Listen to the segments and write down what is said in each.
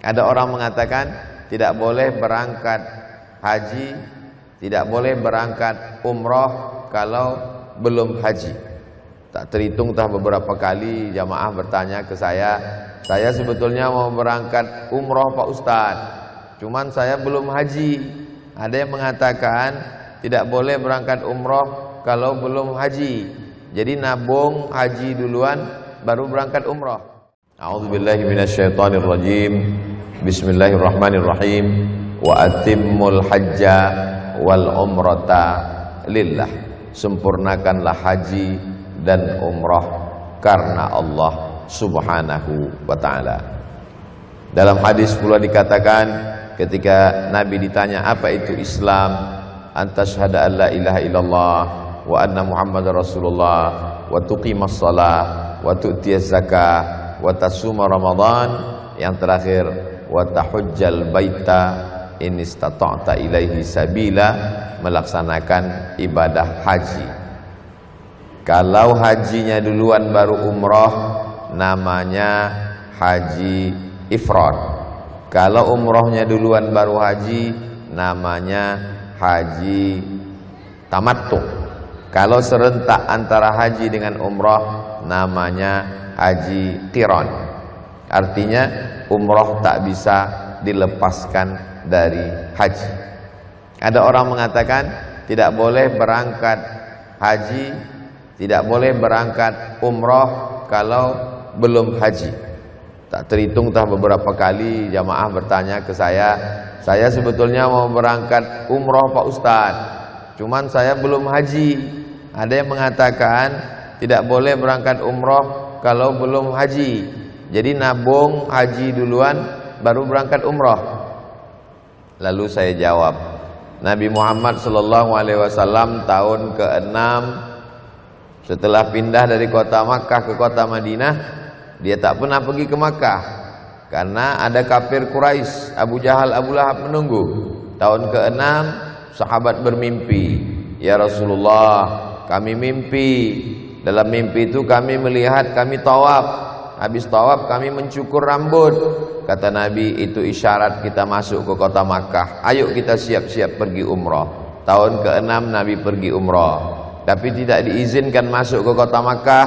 Ada orang mengatakan tidak boleh berangkat haji, tidak boleh berangkat umroh kalau belum haji. Tak terhitung tah beberapa kali jamaah bertanya ke saya sebetulnya mau berangkat umroh Pak Ustadz, cuman saya belum haji. Ada yang mengatakan tidak boleh berangkat umroh kalau belum haji, jadi nabung haji duluan baru berangkat umroh. A'udzubillahi minasyaitonirrajim. Bismillahirrahmanirrahim. Wa atimmul hajja wal umrata lillah. Sempurnakanlah haji dan umrah karena Allah Subhanahu wa ta'ala. Dalam hadis pula dikatakan ketika Nabi ditanya apa itu Islam, antashhada an la ilaha illallah wa anna Muhammadar Rasulullah wa tuqimas shalah wa tu'tiyaz zakah wa tasuma Ramadan, yang terakhir wa tahujjal baita in istata'ta ilaihi sabila, melaksanakan ibadah haji. Kalau hajinya duluan baru umroh namanya haji ifrad. Kalau umrohnya duluan baru haji namanya haji tamattu. Kalau serentak antara haji dengan umroh namanya haji qiran. Artinya umroh tak bisa dilepaskan dari haji. Ada orang mengatakan tidak boleh berangkat haji, tidak boleh berangkat umroh kalau belum haji. Tak terhitung tah beberapa kali jamaah bertanya ke saya sebetulnya mau berangkat umroh Pak Ustadz, cuman saya belum haji. Ada yang mengatakan tidak boleh berangkat umroh kalau belum haji, jadi nabung haji duluan baru berangkat umroh. Lalu saya jawab, Nabi Muhammad SAW tahun ke-6 setelah pindah dari kota Makkah ke kota Madinah, dia tak pernah pergi ke Makkah karena ada kafir Quraisy, Abu Jahal, Abu Lahab menunggu. Tahun ke-6 sahabat bermimpi, ya Rasulullah, kami mimpi. Dalam mimpi itu kami melihat kami tawaf. Habis tawaf kami mencukur rambut. Kata Nabi, itu isyarat kita masuk ke kota Makkah. Ayo kita siap-siap pergi umrah. Tahun ke-6 Nabi pergi umrah, tapi tidak diizinkan masuk ke kota Makkah.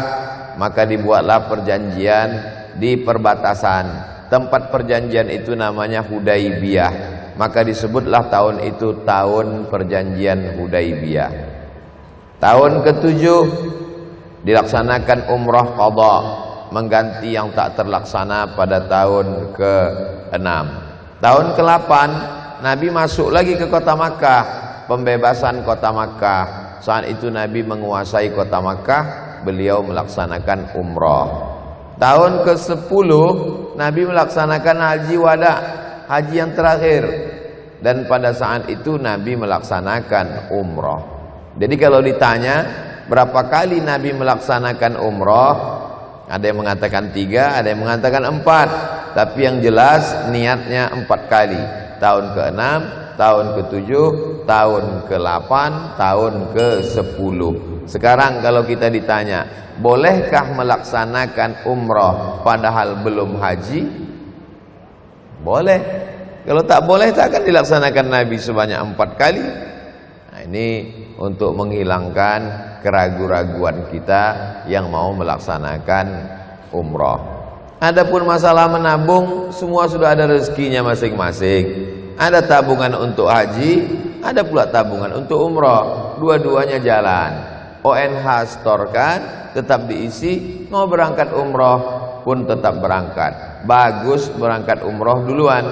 Maka dibuatlah perjanjian di perbatasan. Tempat perjanjian itu namanya Hudaibiyah. Maka disebutlah tahun itu tahun perjanjian Hudaibiyah. Tahun ke-7 dilaksanakan umrah qadha, mengganti yang tak terlaksana pada tahun ke-6. Tahun ke-8 Nabi masuk lagi ke kota Makkah, pembebasan kota Makkah. Saat itu Nabi menguasai kota Makkah, beliau melaksanakan umrah. Tahun ke-10 Nabi melaksanakan haji wada, haji yang terakhir, dan pada saat itu Nabi melaksanakan umrah. Jadi kalau ditanya berapa kali Nabi melaksanakan umrah, ada yang mengatakan 3, ada yang mengatakan 4, tapi yang jelas niatnya 4 kali. Tahun ke-6, tahun ke-7, tahun ke-8, tahun ke-10. Sekarang kalau kita ditanya, bolehkah melaksanakan umrah padahal belum haji? Boleh. Kalau tak boleh, tak akan dilaksanakan Nabi sebanyak 4 kali. Nah, ini untuk menghilangkan keraguan-raguan kita yang mau melaksanakan umrah. Adapun masalah menabung, semua sudah ada rezekinya masing-masing. Ada tabungan untuk haji, ada pula tabungan untuk umrah. Dua-duanya jalan. ONH setorkan, tetap diisi. Mau berangkat umrah pun tetap berangkat. Bagus berangkat umrah duluan,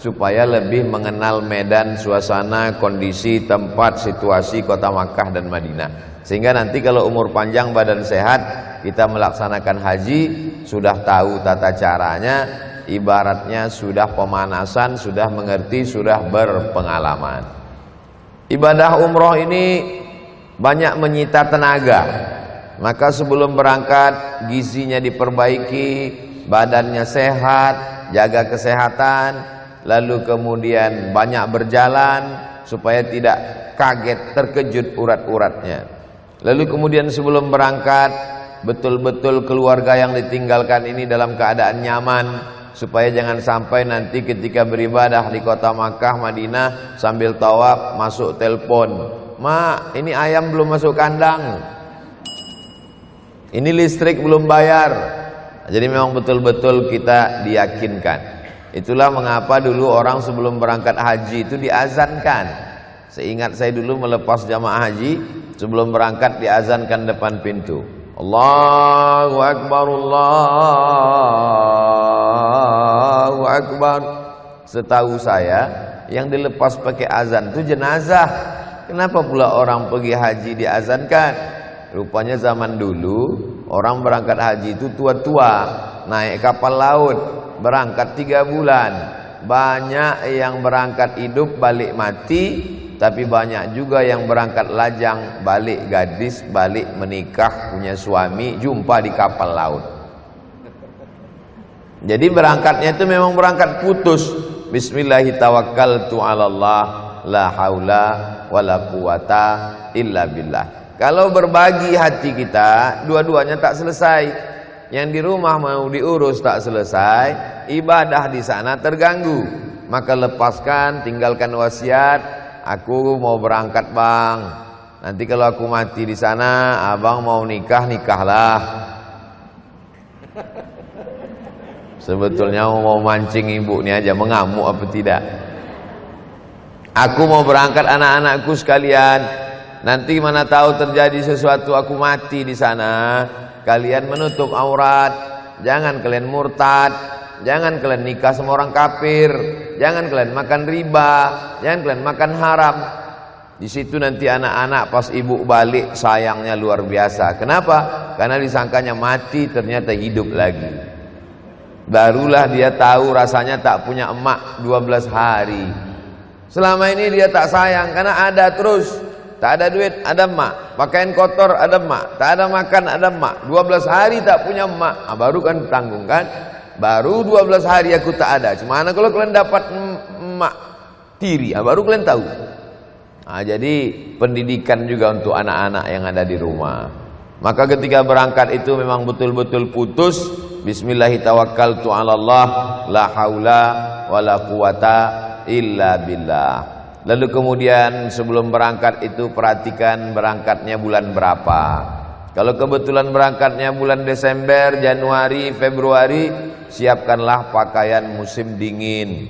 supaya lebih mengenal medan, suasana, kondisi, tempat, situasi kota Makkah dan Madinah. Sehingga nanti kalau umur panjang, badan sehat, kita melaksanakan haji, sudah tahu tata caranya, ibaratnya sudah pemanasan, sudah mengerti, sudah berpengalaman. Ibadah umroh ini banyak menyita tenaga. Maka sebelum berangkat, gizinya diperbaiki, badannya sehat, jaga kesehatan. Lalu kemudian banyak berjalan supaya tidak kaget, terkejut urat-uratnya. Lalu kemudian sebelum berangkat, betul-betul keluarga yang ditinggalkan ini dalam keadaan nyaman, supaya jangan sampai nanti ketika beribadah di kota Makkah, Madinah sambil tawaf masuk telepon, "Mak, ini ayam belum masuk kandang, ini listrik belum bayar." Jadi memang betul-betul kita diyakinkan. Itulah mengapa dulu orang sebelum berangkat haji itu diazankan. Seingat saya dulu melepas jamaah haji, sebelum berangkat diazankan depan pintu. Allahu Akbar, Allahu Akbar. Setahu saya yang dilepas pakai azan itu jenazah. Kenapa pula orang pergi haji diazankan? Rupanya zaman dulu orang berangkat haji itu tua-tua, naik kapal laut, berangkat 3 bulan. Banyak yang berangkat hidup balik mati, tapi banyak juga yang berangkat lajang, balik gadis, balik menikah, punya suami, jumpa di kapal laut. Jadi berangkatnya itu memang berangkat putus. Bismillahirrahmanirrahim, la haula wala quwata illa billah. Kalau berbagi hati kita, dua-duanya tak selesai. Yang di rumah mau diurus tak selesai, ibadah di sana terganggu. Maka lepaskan, tinggalkan wasiat. Aku mau berangkat bang, nanti kalau aku mati di sana, abang mau nikah, nikahlah. Sebetulnya mau mancing ibu ini aja, mengamuk apa tidak. Aku mau berangkat anak-anakku sekalian, nanti mana tahu terjadi sesuatu aku mati di sana. Kalian menutup aurat, jangan kalian murtad, jangan kalian nikah sama orang kafir, jangan kalian makan riba, jangan kalian makan haram. Di situ nanti anak-anak pas ibu balik sayangnya luar biasa. Kenapa? Karena disangkanya mati, ternyata hidup lagi. Barulah dia tahu rasanya tak punya emak 12 hari. Selama ini dia tak sayang karena ada terus. Tak ada duit, ada emak. Pakaian kotor, ada emak. Tak ada makan, ada emak. 12 hari tak punya emak. Baru kan tanggung kan? Baru 12 hari aku tak ada. Cuma kalau kalian dapat emak tiri, baru kalian tahu. Jadi pendidikan juga untuk anak-anak yang ada di rumah. Maka ketika berangkat itu memang betul-betul putus. Bismillahirrahmanirrahim, la haula wala quwata illa billah. Lalu kemudian sebelum berangkat itu perhatikan berangkatnya bulan berapa. Kalau kebetulan berangkatnya bulan Desember, Januari, Februari, siapkanlah pakaian musim dingin.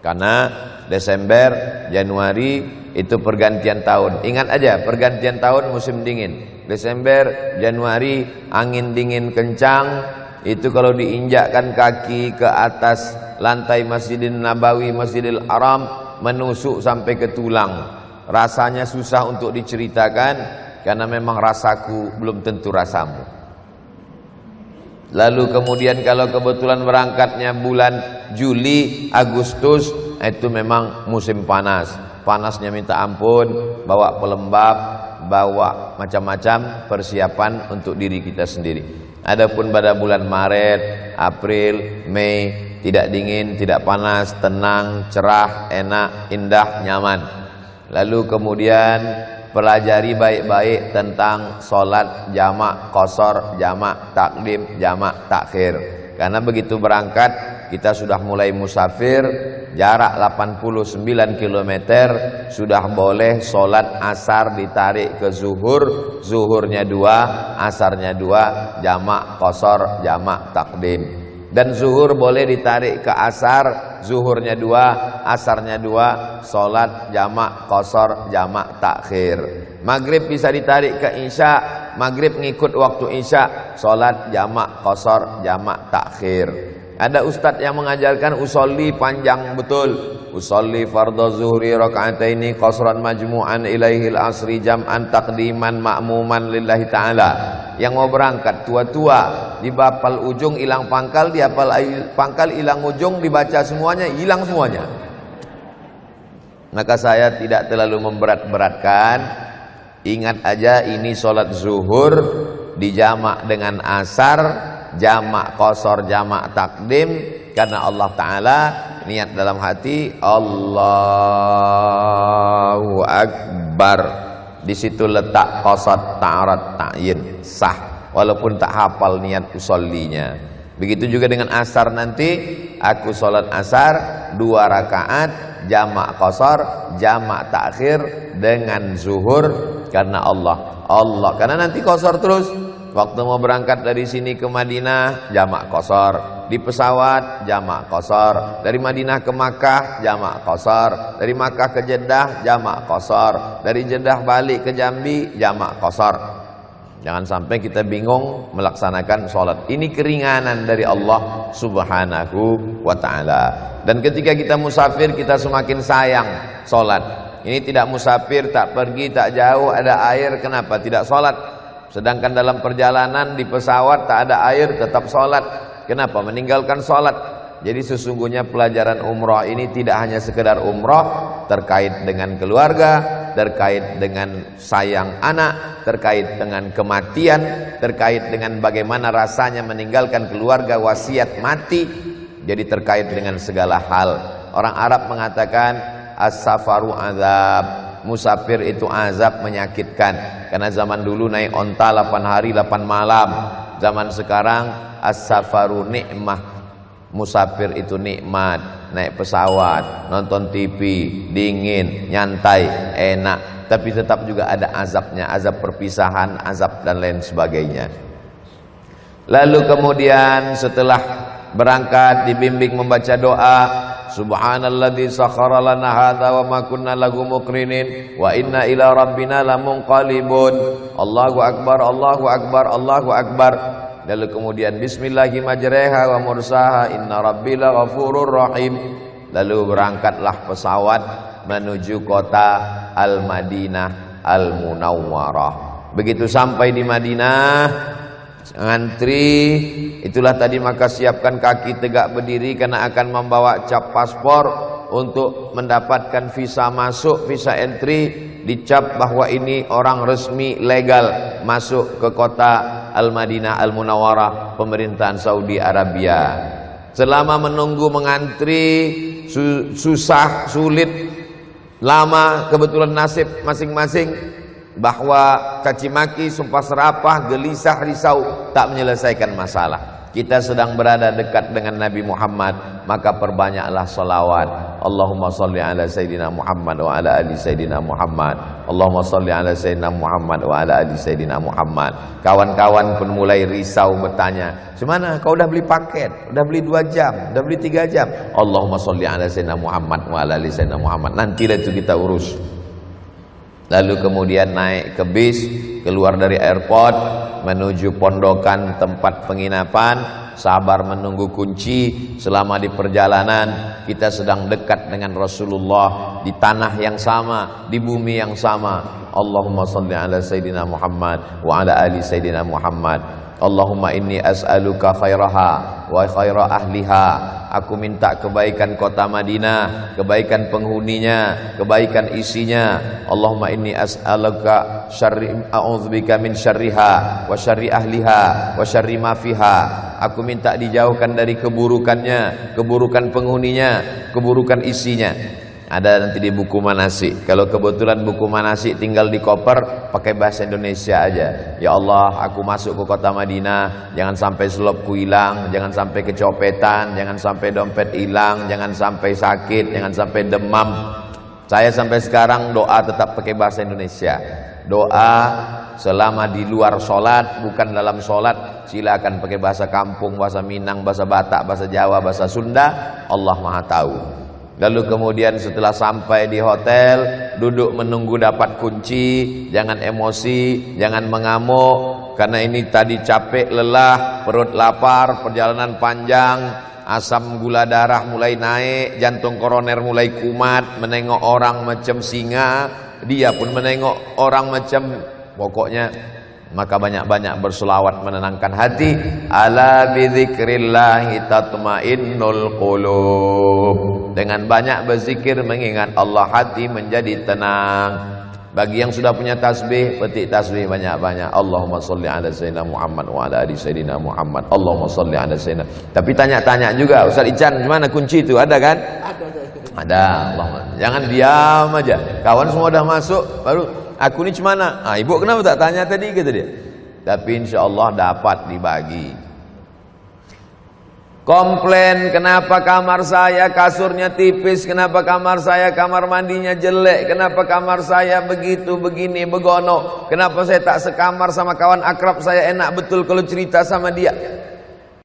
Karena Desember, Januari itu pergantian tahun. Ingat aja, pergantian tahun musim dingin. Desember, Januari, angin dingin kencang. Itu kalau diinjakkan kaki ke atas lantai Masjidil Nabawi, Masjidil Haram, menusuk sampai ke tulang. Rasanya susah untuk diceritakan, karena memang rasaku belum tentu rasamu. Lalu kemudian kalau kebetulan berangkatnya bulan Juli, Agustus, itu memang musim panas. Panasnya minta ampun, bawa pelembab, bawa macam-macam persiapan untuk diri kita sendiri. Adapun pada bulan Maret, April, Mei, tidak dingin, tidak panas, tenang, cerah, enak, indah, nyaman. Lalu kemudian pelajari baik-baik tentang sholat jamak qasar, jamak takdim, jamak takhir. Karena begitu berangkat kita sudah mulai musafir, jarak 89 km, sudah boleh sholat asar ditarik ke zuhur, zuhurnya 2, asarnya 2, jamak qasar, jamak takdim. Dan zuhur boleh ditarik ke asar, zuhurnya 2, asarnya 2, sholat jamak qasar, jamak takhir. Maghrib bisa ditarik ke isya, maghrib ngikut waktu isya, sholat jamak qasar, jamak takhir. Ada ustadz yang mengajarkan usolli panjang betul. Usolli fardhu zuhri raka'ataini qasran majmu'an ilaihil asri jam'an taqdiman ma'muman lillahi ta'ala. Yang mau berangkat tua-tua, dibapal ujung hilang pangkal, dihafal pangkal hilang ujung, dibaca semuanya, hilang semuanya. Maka saya tidak terlalu memberat-beratkan. Ingat aja ini sholat zuhur dijamak dengan asar, jamak qasar, jamak takdim, karena Allah Ta'ala niat dalam hati Allahu Akbar. Di situ letak qasad ta'arad ta'yin, sah walaupun tak hafal niat usollinya. Begitu juga dengan asar nanti, aku sholat asar 2 rakaat jamak qasar, jamak takhir dengan zuhur karena Allah. Karena nanti qasar terus. Waktu mau berangkat dari sini ke Madinah jamak qasar, di pesawat jamak qasar, dari Madinah ke Makkah jamak qasar, dari Makkah ke Jeddah jamak qasar, dari Jeddah balik ke Jambi jamak qasar. Jangan sampai kita bingung melaksanakan sholat. Ini keringanan dari Allah subhanahu wa ta'ala. Dan ketika kita musafir, kita semakin sayang sholat. Ini tidak musafir, tak pergi, tak jauh, ada air, kenapa tidak sholat? Sedangkan dalam perjalanan di pesawat tak ada air, tetap sholat. Kenapa meninggalkan sholat? Jadi sesungguhnya pelajaran umrah ini tidak hanya sekedar umrah terkait dengan keluarga, terkait dengan sayang anak, terkait dengan kematian, terkait dengan bagaimana rasanya meninggalkan keluarga, wasiat mati. Jadi terkait dengan segala hal. Orang Arab mengatakan as-safaru azab, musafir itu azab, menyakitkan. Karena zaman dulu naik onta 8 hari 8 malam. Zaman sekarang as-safaru nikmah, musafir itu nikmat, naik pesawat, nonton TV, dingin, nyantai, enak. Tapi tetap juga ada azabnya, azab perpisahan, azab dan lain sebagainya. Lalu kemudian setelah berangkat dibimbing membaca doa, Subhanalladzi sakhkhara lana hadza wa ma kunna lahu muqrinin wa inna ila rabbina lamunqalibun. Allahu akbar, Allahu akbar, Allahu akbar. Lalu kemudian bismillahirrahmanirrahim wa mursaha inna rabbila ghafurur rahim. Lalu berangkatlah pesawat menuju kota Al-Madinah Al-Munawwarah. Begitu sampai di Madinah, ngantri, itulah tadi maka siapkan kaki tegak berdiri karena akan membawa cap paspor untuk mendapatkan visa masuk, visa entry, dicap bahwa ini orang resmi legal masuk ke kota Al-Madinah Al-Munawwarah pemerintahan Saudi Arabia. Selama menunggu mengantri susah, sulit, lama, kebetulan nasib masing-masing bahwa caci maki, sumpah serapah, gelisah, risau tak menyelesaikan masalah. Kita sedang berada dekat dengan Nabi Muhammad, maka perbanyaklah salawat. Allahumma salli ala Sayyidina Muhammad wa ala ali Sayyidina Muhammad. Allahumma salli ala Sayyidina Muhammad wa ala ali Sayyidina Muhammad. Kawan-kawan pun mulai risau bertanya, "Gimana? Kau udah beli paket? Udah beli 2 jam? Udah beli 3 jam?" Allahumma salli ala Sayyidina Muhammad wa ala ali Sayyidina Muhammad. Nantilah itu kita urus. Lalu kemudian naik ke bis, keluar dari airport menuju pondokan tempat penginapan, sabar menunggu kunci. Selama di perjalanan kita sedang dekat dengan Rasulullah, di tanah yang sama, di bumi yang sama. Allahumma salli ala Sayyidina Muhammad wa ala ali Sayyidina Muhammad. Allahumma inni as'aluka khairaha wa khaira ahliha. Aku minta kebaikan kota Madinah, kebaikan penghuninya, kebaikan isinya. Allahumma inni as'aluka syarri, a'udzubika min syarriha wa syarri ahliha wa syarri ma fiha. Aku minta dijauhkan dari keburukannya, keburukan penghuninya, keburukan isinya. Ada nanti di buku manasik. Kalau kebetulan buku manasik tinggal di koper, pakai bahasa Indonesia aja. Ya Allah, aku masuk ke kota Madinah, jangan sampai selopku hilang, jangan sampai kecopetan, jangan sampai dompet hilang, jangan sampai sakit, jangan sampai demam. Saya sampai sekarang doa tetap pakai bahasa Indonesia. Doa selama di luar sholat, bukan dalam sholat, silakan pakai bahasa kampung, bahasa Minang, bahasa Batak, bahasa Jawa, bahasa Sunda. Allah Maha Tahu. Lalu kemudian setelah sampai di hotel, duduk menunggu dapat kunci. Jangan emosi, jangan mengamuk, karena ini tadi capek, lelah, perut lapar, perjalanan panjang, asam gula darah mulai naik, jantung koroner mulai kumat, menengok orang macam singa, dia pun menengok orang macam, pokoknya maka banyak-banyak berselawat menenangkan hati. Ala bidzikrillahi tatmainnul qulub. Dengan banyak berzikir mengingat Allah, hati menjadi tenang. Bagi yang sudah punya tasbih, petik tasbih banyak-banyak. Allahumma sholli ala sayyidina Muhammad wa ala ali sayyidina Muhammad. Allahumma sholli ala sayyidina. Tapi tanya-tanya juga, Ustaz Ican, gimana kunci itu? Ada kan? Ada. Allahumma. Jangan diam aja. Kawan semua dah masuk, baru aku ni cemana? Ibu kenapa tak tanya tadi, kata dia. Tapi insya Allah dapat dibagi. Komplain, kenapa kamar saya kasurnya tipis, kenapa kamar saya kamar mandinya jelek, kenapa kamar saya begitu, begini, begono, kenapa saya tak sekamar sama kawan akrab saya, enak betul kalau cerita sama dia.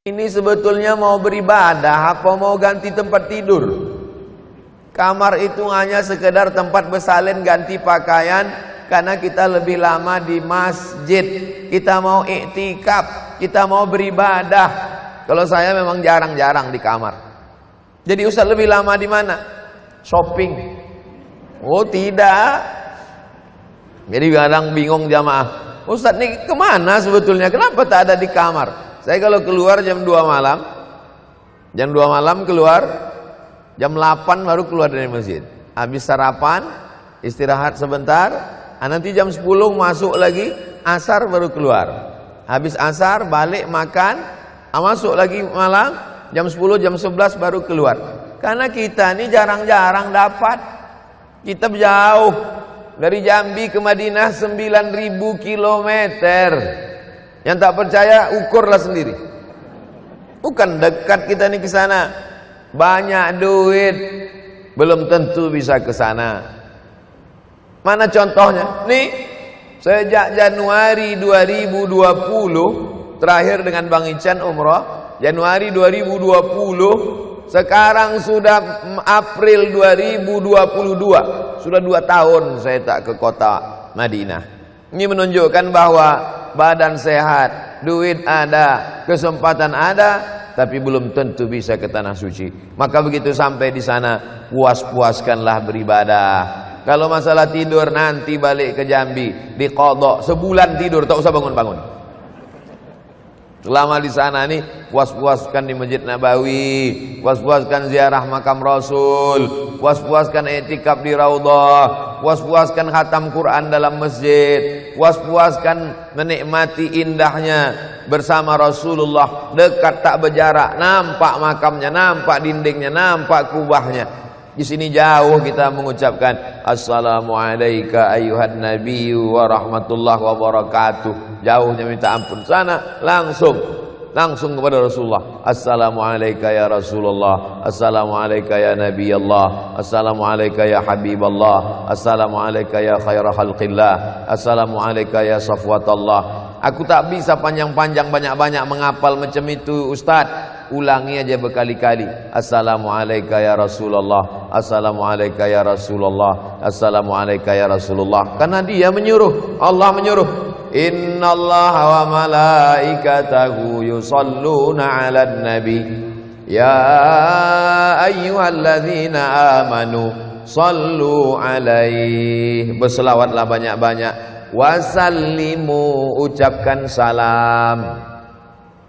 Ini sebetulnya mau beribadah apa mau ganti tempat tidur? Kamar itu hanya sekedar tempat bersalin ganti pakaian, karena kita lebih lama di masjid, kita mau iktikaf, kita mau beribadah. Kalau saya memang jarang-jarang di kamar. Jadi Ustaz lebih lama di mana? Shopping. Oh tidak. Jadi kadang bingung jamaah. Ustaz nih kemana sebetulnya? Kenapa tak ada di kamar? Saya kalau keluar jam 2 malam. Jam 2 malam keluar. Jam 8 baru keluar dari masjid. Habis sarapan, istirahat sebentar. Nanti jam 10 masuk lagi. Asar baru keluar. Habis asar balik makan. Masuk lagi malam, jam 10, jam 11 baru keluar. Karena kita ini jarang-jarang dapat. Kita jauh. Dari Jambi ke Madinah 9.000 kilometer. Yang tak percaya, ukurlah sendiri. Bukan dekat kita nih ke sana. Banyak duit. Belum tentu bisa ke sana. Mana contohnya? Nih, sejak Januari 2020, terakhir dengan Bang Ican umrah Januari 2020, sekarang sudah April 2022, sudah 2 tahun saya tak ke kota Madinah. Ini menunjukkan bahwa badan sehat, duit ada, kesempatan ada, tapi belum tentu bisa ke tanah suci. Maka begitu sampai di sana, puas-puaskanlah beribadah. Kalau masalah tidur, nanti balik ke Jambi diqadha, sebulan tidur, tak usah bangun-bangun. Selama di sana nih, puas-puaskan di Masjid Nabawi, puas-puaskan ziarah makam Rasul, puas-puaskan i'tikaf di Raudhah, puas-puaskan khatam Quran dalam masjid, puas-puaskan menikmati indahnya bersama Rasulullah, dekat tak berjarak, nampak makamnya, nampak dindingnya, nampak kubahnya. Di sini jauh kita mengucapkan Assalamualaikum ayuhan nabiyyu wa rahmatullahi wa barakatuh. Jauhnya minta ampun. Sana langsung kepada Rasulullah. Assalamualaikum ya Rasulullah. Assalamualaikum ya Nabi Allah. Assalamualaikum ya Habib Allah. Assalamualaikum ya khaira khalqillah. Assalamualaikum ya safwatallah. Aku tak bisa panjang-panjang banyak-banyak menghafal macam itu Ustaz. Ulangi aja berkali-kali. Assalamualaikum ya Rasulullah. Assalamualaikum ya Rasulullah. Assalamualaikum ya Rasulullah. Karena dia menyuruh, Allah menyuruh. Innallaha wa malaikatahu yusalluna 'alan nabi. Ya ayyuhalladzina amanu sallu 'alaihi. Berselawatlah banyak-banyak. Wasallimu, ucapkan salam.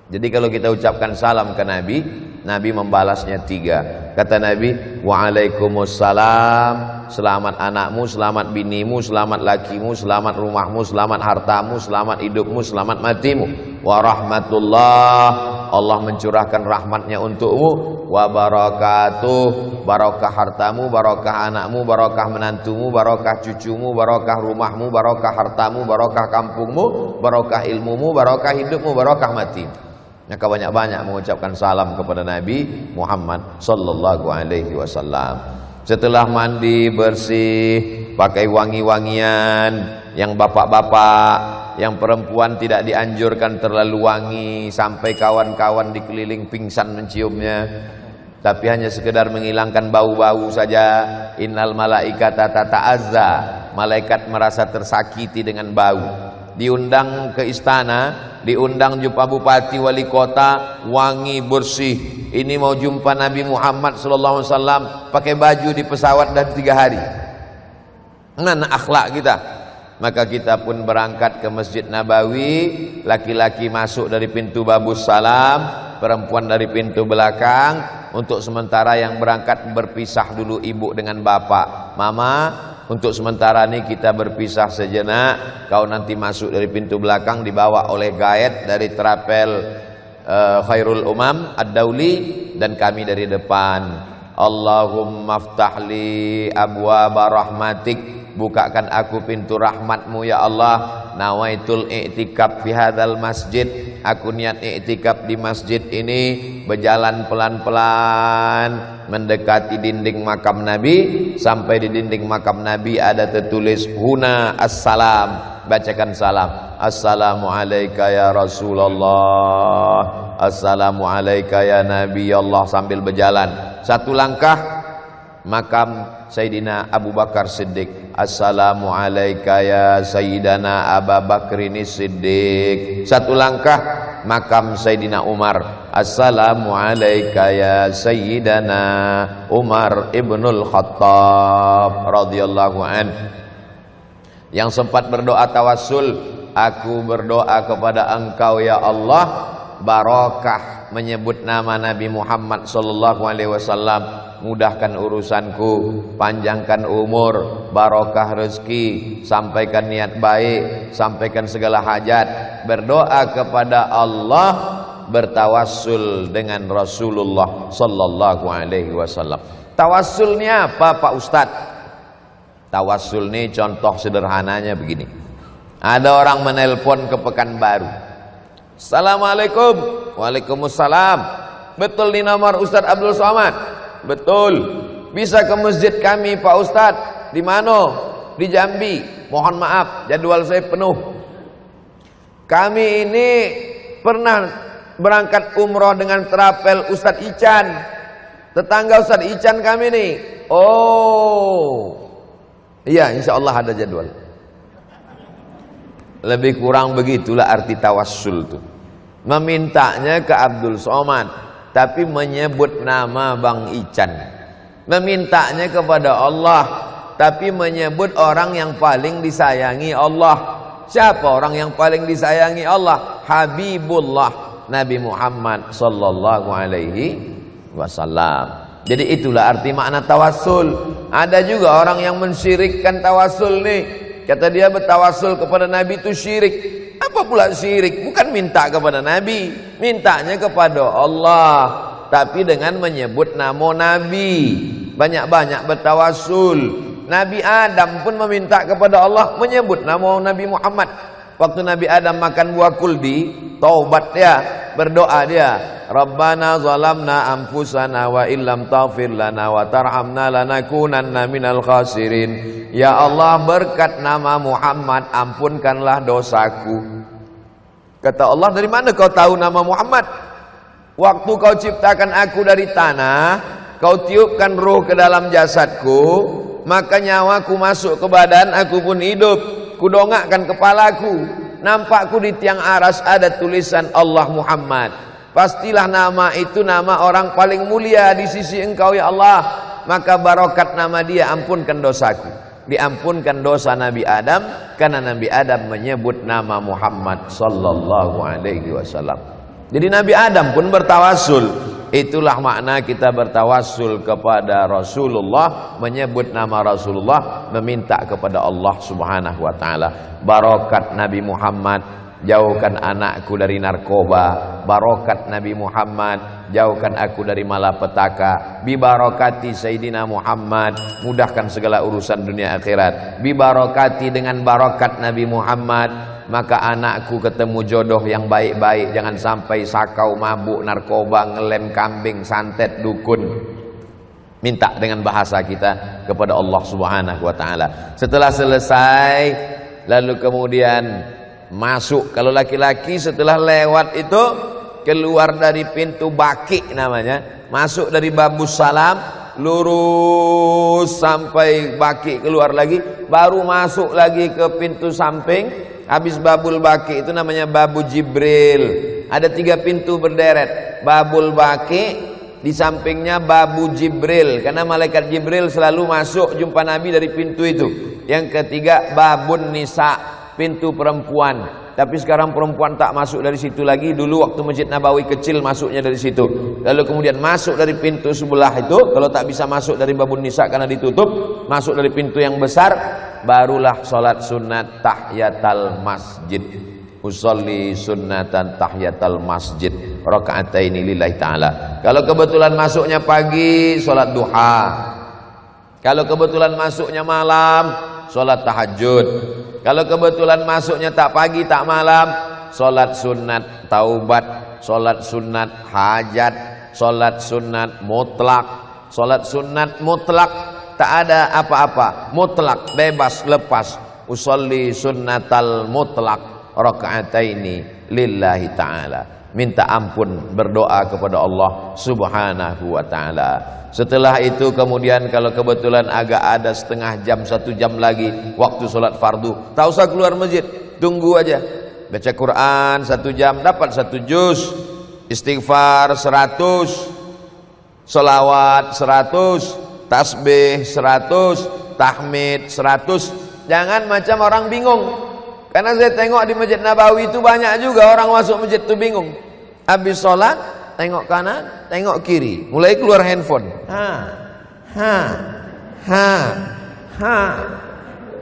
Jadi kalau kita ucapkan salam ke Nabi, Nabi membalasnya 3. Kata Nabi, waalaikumsalam, selamat anakmu, selamat binimu, selamat lakimu, selamat rumahmu, selamat hartamu, selamat hidupmu, selamat matimu. Warahmatullah, Allah mencurahkan rahmatnya untukmu. Wabarakatuh, barakah hartamu, barakah anakmu, barakah menantumu, barakah cucumu, barakah rumahmu, barakah hartamu, barakah kampungmu, barakah ilmumu, barakah hidupmu, barakah matimu. Maka banyak-banyak mengucapkan salam kepada Nabi Muhammad sallallahu alaihi wasallam. Setelah mandi bersih, pakai wangi-wangian. Yang bapak-bapak, yang perempuan tidak dianjurkan terlalu wangi sampai kawan-kawan dikeliling pingsan menciumnya. Tapi hanya sekedar menghilangkan bau-bau saja. Innal malaikata tata'azza, malaikat merasa tersakiti dengan bau. Diundang ke istana, diundang jumpa bupati, wali kota, wangi bersih. Ini mau jumpa Nabi Muhammad sallallahu alaihi wasallam, pakai baju di pesawat dan 3 hari. Mana akhlak kita? Maka kita pun berangkat ke Masjid Nabawi. Laki-laki masuk dari pintu babus salam, perempuan dari pintu belakang. Untuk sementara yang berangkat berpisah dulu ibu dengan bapak. Mama, untuk sementara ini kita berpisah sejenak. Kau nanti masuk dari pintu belakang, dibawa oleh guide dari Travel Khairul Umam Ad-Dauli, dan kami dari depan. Allahumma ftahli abwaba rahmatik bukakan aku pintu rahmat-Mu ya Allah. Nawaitul i'tikaf fi hadzal masjid, aku niat i'tikaf di masjid ini, berjalan pelan-pelan mendekati dinding makam Nabi. Sampai di dinding makam Nabi ada tertulis huna assalam, bacakan salam. Assalamu alayka ya Rasulullah, assalamu alayka ya Nabi Allah, sambil berjalan. Satu langkah makam Sayyidina Abu Bakar Siddiq, assalamu alayka ya Sayyidina Abu Bakrin Siddiq. Satu langkah makam Sayyidina Umar, assalamu alayka ya Sayyidina Umar ibnul Khattab radhiyallahu an. Yang sempat berdoa tawassul, aku berdoa kepada Engkau ya Allah, barakah menyebut nama Nabi Muhammad sallallahu alaihi wasallam, mudahkan urusanku, panjangkan umur, barokah rezeki, sampaikan niat baik, sampaikan segala hajat. Berdoa kepada Allah, bertawassul dengan Rasulullah sallallahu alaihi wasallam. Tawassulnya apa Pak Ustadz? Tawassul ini contoh sederhananya begini. Ada orang menelpon ke Pekanbaru, assalamualaikum. Waalaikumsalam. Betul di nomor Ustadz Abdul Somad? Betul. Bisa ke masjid kami Pak Ustadz? Di mana? Di Jambi. Mohon maaf, jadwal saya penuh. Kami ini pernah berangkat umroh dengan travel Ustadz Ican, tetangga Ustadz Ican kami nih. Oh iya, insya Allah ada jadwal. Lebih kurang begitulah arti tawassul tuh. Memintanya ke Abdul Somad, tapi menyebut nama Bang Ican. Memintanya kepada Allah, tapi menyebut orang yang paling disayangi Allah. Siapa orang yang paling disayangi Allah? Habibullah Nabi Muhammad sallallahu alaihi wasallam. Jadi itulah arti makna tawassul. Ada juga orang yang mensyirikkan tawassul nih. Kata dia bertawassul kepada Nabi itu syirik. Apa pula syirik? Bukan minta kepada Nabi, mintanya kepada Allah, tapi dengan menyebut nama Nabi. Banyak-banyak bertawassul. Nabi Adam pun meminta kepada Allah, menyebut nama Nabi Muhammad. Waktu Nabi Adam makan buah kuldi, taubat dia, berdoa dia, Rabbana zalamna anfusana wa illam taghfir lana wa tarhamna lanakunanna minal khasirin. Ya Allah, berkat nama Muhammad ampunkanlah dosaku. Kata Allah, dari mana kau tahu nama Muhammad? Waktu kau ciptakan aku dari tanah, kau tiupkan ruh ke dalam jasadku, maka nyawaku masuk ke badan, aku pun hidup. Kudongakkan kepalaku, nampakku di tiang aras ada tulisan Allah Muhammad. Pastilah nama itu nama orang paling mulia di sisi Engkau ya Allah. Maka barokat nama dia ampunkan dosaku. Diampunkan dosa Nabi Adam karena Nabi Adam menyebut nama Muhammad sallallahu alaihi wasallam. Jadi Nabi Adam pun bertawassul. Itulah makna kita bertawassul kepada Rasulullah, menyebut nama Rasulullah, meminta kepada Allah Subhanahu wa taala. Barokat Nabi Muhammad, jauhkan anakku dari narkoba. Barokat Nabi Muhammad, jauhkan aku dari malapetaka. Bibarokati Sayyidina Muhammad, mudahkan segala urusan dunia akhirat. Bibarokati, dengan barokat Nabi Muhammad, maka anakku ketemu jodoh yang baik-baik. Jangan sampai sakau, mabuk, narkoba, ngelem kambing, santet, dukun. Minta dengan bahasa kita kepada Allah Subhanahu wa taala. Setelah selesai, lalu kemudian masuk. Kalau laki-laki setelah lewat itu keluar dari pintu baki namanya, masuk dari babus salam, lurus sampai baki, keluar lagi, baru masuk lagi ke pintu samping. Habis babul baki itu namanya babu Jibril. Ada 3 pintu berderet. Babul baki, di sampingnya babu Jibril, karena malaikat Jibril selalu masuk jumpa Nabi dari pintu itu. Yang ketiga babun nisa, pintu perempuan. Tapi sekarang perempuan tak masuk dari situ lagi. Dulu waktu Masjid Nabawi kecil masuknya dari situ. Lalu kemudian masuk dari pintu sebelah itu. Kalau tak bisa masuk dari babun nisa karena ditutup, masuk dari pintu yang besar. Barulah sholat sunat tahiyatul masjid. Usolli sunnatan tahiyatul masjid raka'ataini lillahi ta'ala. Kalau kebetulan masuknya pagi, sholat duha. Kalau kebetulan masuknya malam, sholat tahajud. Kalau kebetulan masuknya tak pagi tak malam, sholat sunat taubat, sholat sunat hajat, sholat sunat mutlak. Sholat sunat mutlak, tak ada apa-apa, mutlak, bebas, lepas. Usolli sunnatal mutlak raka'ataini lillahi ta'ala. Minta ampun, berdoa kepada Allah subhanahu wa ta'ala. Setelah itu kemudian kalau kebetulan agak ada setengah jam, 1 jam lagi waktu sholat fardu, tak usah keluar masjid, tunggu aja. Baca Quran 1 jam dapat 1 juz, istighfar 100, selawat 100, tasbih 100, tahmid 100. Jangan macam orang bingung. Karena saya tengok di Masjid Nabawi itu banyak juga orang masuk masjid itu bingung. Habis sholat, tengok kanan, tengok kiri, mulai keluar handphone.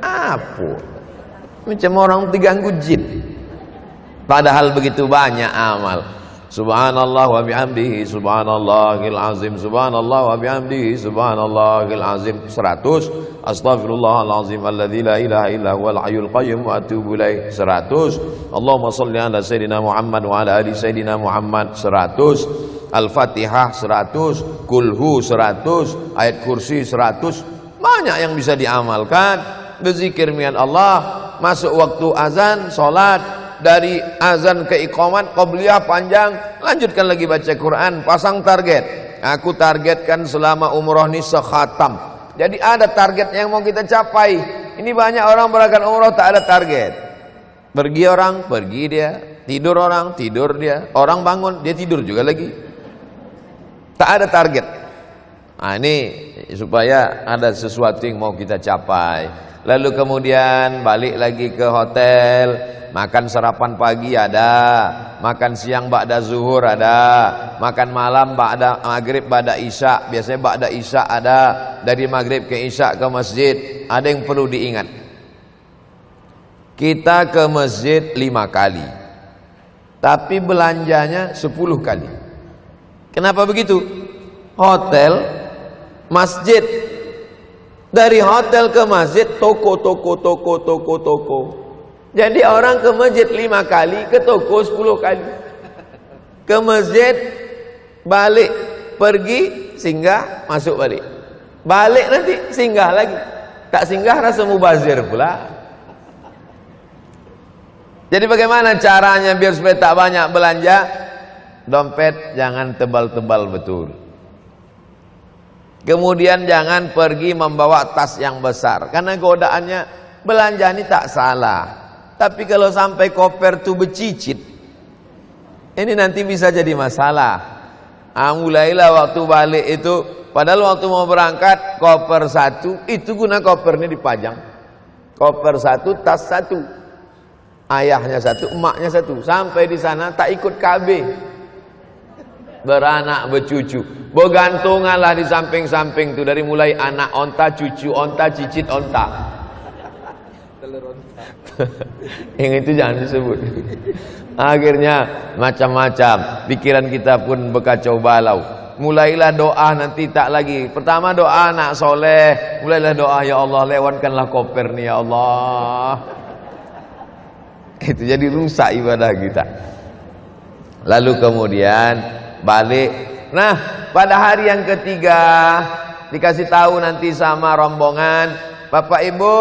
Apa? Macam orang diganggu jin. Padahal begitu banyak amal. Subhanallah wa bihamdihi subhanallahil azim, subhanallah wa bihamdihi subhanallahil azim 100, astaghfirullahalazim alladzi la ilaha illa huwal hayyul qayyum wa atubu ilaih 100, Allahumma shalli ala sayyidina Muhammad wa ala ali sayyidina Muhammad 100, Al-Fatihah 100, Kulhu 100, ayat kursi 100. Banyak yang bisa diamalkan. Berzikir minat Allah, masuk waktu azan, salat. Dari azan ke iqamat, qabliyah panjang, lanjutkan lagi baca Quran, pasang target. Aku targetkan selama umroh ini sekhatam. Jadi ada target yang mau kita capai. Ini banyak orang berangkat umroh tak ada target. Pergi orang, pergi dia. Tidur orang, tidur dia. Orang bangun, dia tidur juga lagi. Tak ada target. Nah, ini supaya ada sesuatu yang mau kita capai. Lalu kemudian balik lagi ke hotel. Makan sarapan pagi ada, makan siang ba'da zuhur ada, makan malam ba'da maghrib ba'da isya. Biasanya ba'da isya ada, dari maghrib ke isya ke masjid. Ada yang perlu diingat, kita ke masjid 5 kali, tapi belanjanya 10 kali. Kenapa begitu? Hotel, masjid. Dari hotel ke masjid, toko. Jadi orang ke masjid 5 kali, ke toko 10 kali. Ke masjid, balik, pergi, singgah, masuk balik. Balik nanti, singgah lagi. Tak singgah rasa mubazir pula. Jadi bagaimana caranya biar supaya tak banyak belanja? Dompet jangan tebal-tebal betul. Kemudian jangan pergi membawa tas yang besar. Karena godaannya, belanja ini tak salah. Tapi kalau sampai koper tuh becicit, ini nanti bisa jadi masalah. Mulailah waktu balik itu, padahal waktu mau berangkat koper 1, itu guna koper ini dipajang. Koper 1, tas 1, ayahnya 1, emaknya 1. Sampai di sana tak ikut KB, beranak bercucu, bergantunganlah di samping-samping tuh, dari mulai anak onta, cucu onta, cicit onta. Yang itu jangan disebut. Akhirnya macam-macam, pikiran kita pun berkacau balau. Mulailah doa nanti tak lagi. Pertama doa anak soleh, mulailah doa, ya Allah lewatkanlah koper nih ya Allah. Itu jadi rusak ibadah kita. Lalu kemudian balik. Nah, pada hari yang ketiga dikasih tahu nanti sama rombongan, Bapak Ibu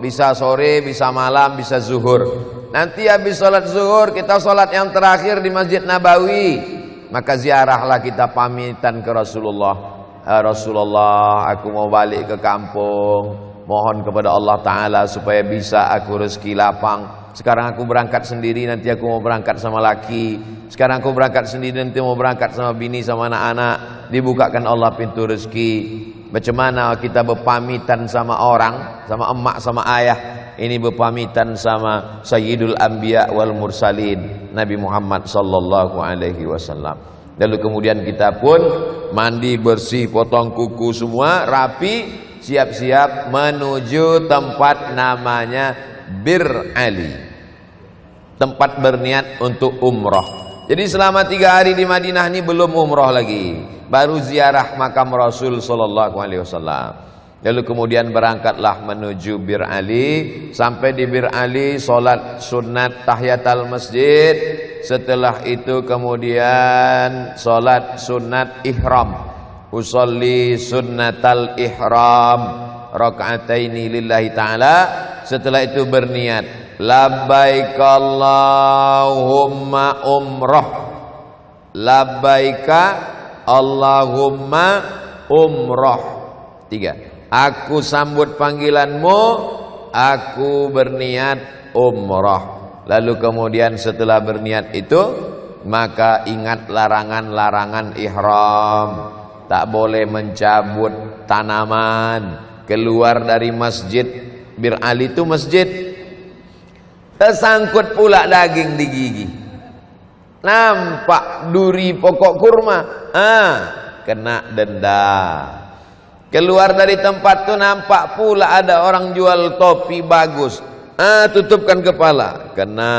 bisa sore, bisa malam, bisa zuhur. Nanti habis sholat zuhur kita sholat yang terakhir di Masjid Nabawi. Maka ziarahlah kita, pamitan ke Rasulullah. Rasulullah, aku mau balik ke kampung. Mohon kepada Allah Ta'ala supaya bisa aku rezeki lapang. Sekarang aku berangkat sendiri, nanti aku mau berangkat sama laki. Sekarang aku berangkat sendiri, nanti mau berangkat sama bini, sama anak-anak. Dibukakan Allah pintu rezeki. Bagaimana kita berpamitan sama orang, sama emak, sama ayah. Ini berpamitan sama Sayyidul Anbiya wal Mursalin, Nabi Muhammad sallallahu alaihi wasallam. Lalu kemudian kita pun mandi bersih, potong kuku semua, rapi, siap-siap menuju tempat namanya Bir Ali. Tempat berniat untuk umroh. Jadi selama 3 hari di Madinah ini belum umroh lagi, baru ziarah makam Rasul sallallahu alaihi wasallam. Lalu kemudian berangkatlah menuju Bir Ali. Sampai di Bir Ali solat sunat tahiyatul masjid. Setelah itu kemudian solat sunat ihram. Usolli sunnatal ihram raka'ataini lillahi ta'ala. Setelah itu berniat labbaik Allahumma umrah. Labbaika Allahumma umrah. 3. Aku sambut panggilanmu, aku berniat umrah. Lalu kemudian setelah berniat itu, maka ingat larangan-larangan ihram. Tak boleh mencabut tanaman. Keluar dari masjid Bir Ali itu masjid, tersangkut pula daging di gigi. Nampak duri pokok kurma, kena denda. Keluar dari tempat tu nampak pula ada orang jual topi bagus. Tutupkan kepala, kena.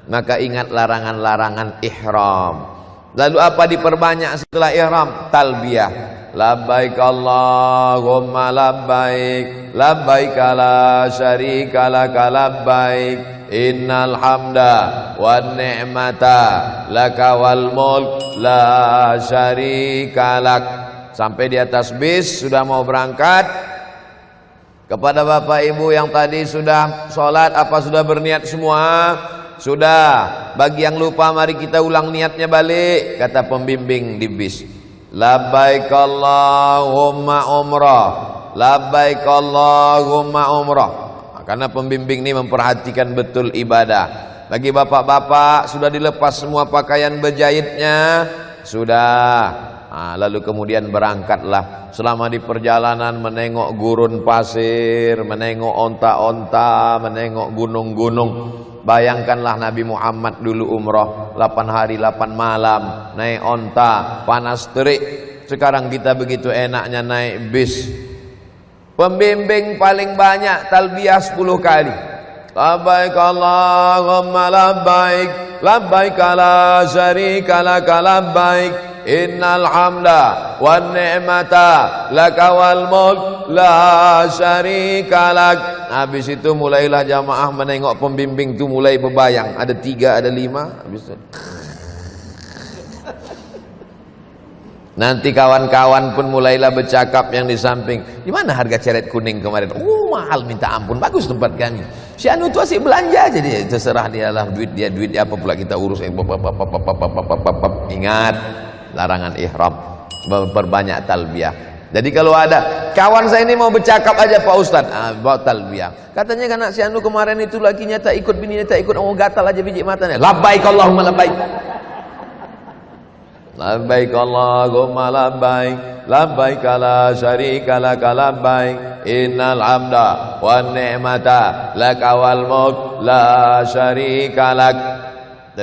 Maka ingat larangan-larangan ihram. Lalu apa diperbanyak setelah ihram? Talbiyah. Labbaik Allahumma labbaik, labbaik la syarika laka labbaik, innal hamda wan ni'mata laka wal mulk la syarika lak. Sampai di atas bis sudah mau berangkat. Kepada bapak ibu yang tadi sudah sholat, apa sudah berniat semua? Sudah. Bagi yang lupa, mari kita ulang niatnya balik. Kata pembimbing di bis, labbaik Allahumma umrah, labbaik Allahumma umrah. Karena pembimbing ini memperhatikan betul ibadah. Bagi bapak-bapak sudah dilepas semua pakaian berjahitnya, sudah. Lalu kemudian berangkatlah. Selama di perjalanan menengok gurun pasir, menengok onta-onta, menengok gunung-gunung. Bayangkanlah Nabi Muhammad dulu umrah 8 hari 8 malam naik onta, panas terik. Sekarang kita begitu enaknya naik bis. Pembimbing paling banyak talbiyah 10 kali. Labbaik Allahumma labbaik, labbaik la syarika laka labbaik, innal hamda wan ni'mata laka wal mulk la syarika lak. Habis itu mulailah jamaah menengok pembimbing itu mulai berbayang. Ada 3, ada 5. Habis itu nanti kawan-kawan pun mulailah bercakap yang di samping. Di mana harga ceret kuning kemarin? Mahal minta ampun. Bagus tempat kami. Si anu tu asyik belanja aja dia. Terserah dia lah, duit dia apa pula kita urus. Ingat larangan ihram, berbanyak talbiyah. Jadi kalau ada kawan saya ini mau bercakap aja Pak Ustaz, bawa talbiyah. Katanya kan si anu kemarin itu lakinya tak ikut, bininya tak ikut, gatal aja biji matanya. Labbaik Allahumma labbaik. Labbaik Allahumma labbaik, labbaik la syarika laka labbaik, innal hamda wan ni'mata laka wal mulk la syarika lak.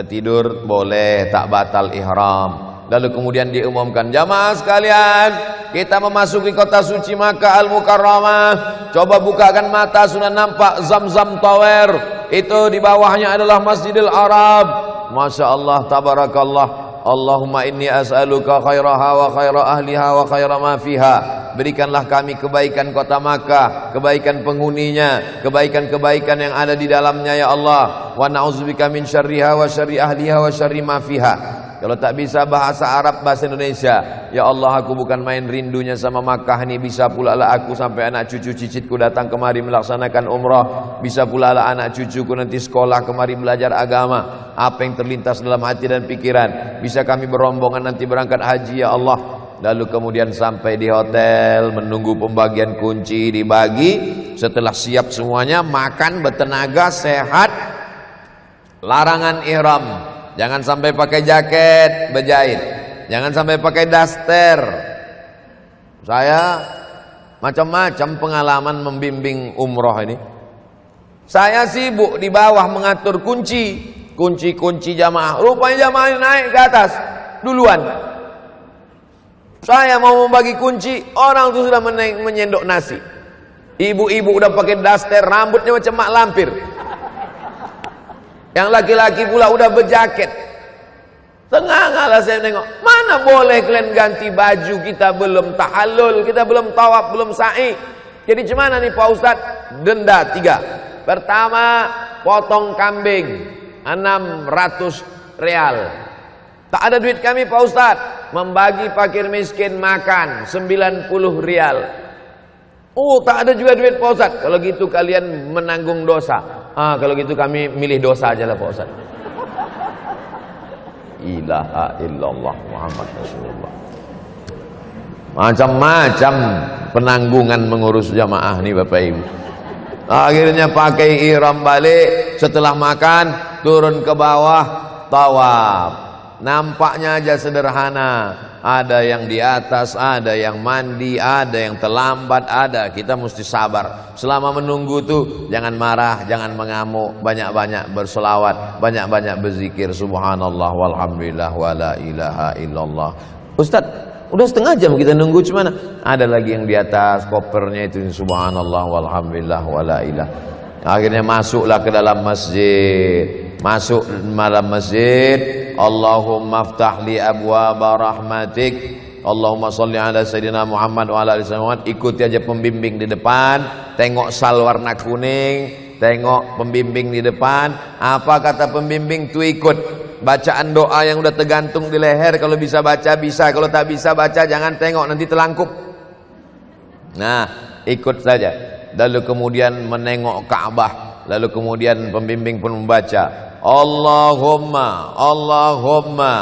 Tidur boleh, tak batal ihram. Lalu kemudian diumumkan, jamaah sekalian, kita memasuki kota suci Makkah Al-Mukarramah. Coba bukakan mata, sudah nampak Zamzam Tower. Itu di bawahnya adalah Masjidil Arab. Masya Allah, tabarakallah. Allahumma inni as'aluka khairaha wa khaira ahliha wa khaira ma fiha. Berikanlah kami kebaikan kota Makkah, kebaikan penghuninya, kebaikan-kebaikan yang ada di dalamnya ya Allah. Wa na'udzubika min syarriha wa syarri ahliha wa syarri ma fiha. Kalau tak bisa bahasa Arab, bahasa Indonesia. Ya Allah, aku bukan main rindunya sama Makkah ini. Bisa pula lah aku sampai anak cucu cicitku datang kemari melaksanakan umrah. Bisa pula lah anak cucuku nanti sekolah kemari belajar agama. Apa yang terlintas dalam hati dan pikiran. Bisa kami berombongan nanti berangkat haji ya Allah. Lalu kemudian sampai di hotel, menunggu pembagian kunci dibagi. Setelah siap semuanya, makan bertenaga, sehat. Larangan ihram. Jangan sampai pakai jaket berjahit. Jangan sampai pakai daster. Saya macam-macam pengalaman membimbing umroh ini. Saya sibuk di bawah mengatur kunci jamaah. Rupanya jamaah naik ke atas duluan. Saya mau membagi kunci, orang itu sudah menyendok nasi. Ibu-ibu udah pakai daster, rambutnya macam mak lampir. Yang laki-laki pula udah berjaket. Tengah-tengah saya nengok, mana boleh kalian ganti baju, kita belum tahallul, kita belum tawaf, belum sa'i. Jadi gimana nih Pak Ustadz? Denda 3. Pertama, potong kambing 600 real. Tak ada duit kami Pak Ustadz. Membagi fakir miskin makan 90 rial. Oh, tak ada juga duit Pak Ustadz. Kalau gitu kalian menanggung dosa. Kalau gitu kami milih dosa aja lah Pak Ustadz. Ilaha illallah Muhammad Rasulullah. Macam-macam penanggungan mengurus jamaah nih Bapak Ibu. Akhirnya pakai ihram balik, setelah makan turun ke bawah tawaf. Nampaknya aja sederhana. Ada yang di atas, ada yang mandi, ada yang terlambat, ada. Kita mesti sabar. Selama menunggu tuh jangan marah, jangan mengamuk, banyak-banyak berselawat, banyak-banyak berzikir subhanallah walhamdulillah wala ilaha illallah. Ustaz, udah setengah jam kita nunggu, cuman ada lagi yang di atas kopernya itu subhanallah walhamdulillah wala ilah. Akhirnya masuklah ke dalam masjid. Masuk malam masjid, Allahumma aftah li abwaba rahmatik, Allahumma salli ala sayyidina Muhammad wa ala ali Muhammad. Ikuti aja pembimbing di depan, tengok sal warna kuning, tengok pembimbing di depan. Apa kata pembimbing tuh ikut. Bacaan doa yang udah tergantung di leher, kalau bisa baca bisa, kalau tak bisa baca jangan tengok, nanti terlangkup. Nah, ikut saja. Lalu kemudian menengok Ka'bah. Lalu kemudian pembimbing pun membaca Allahumma, Allahumma.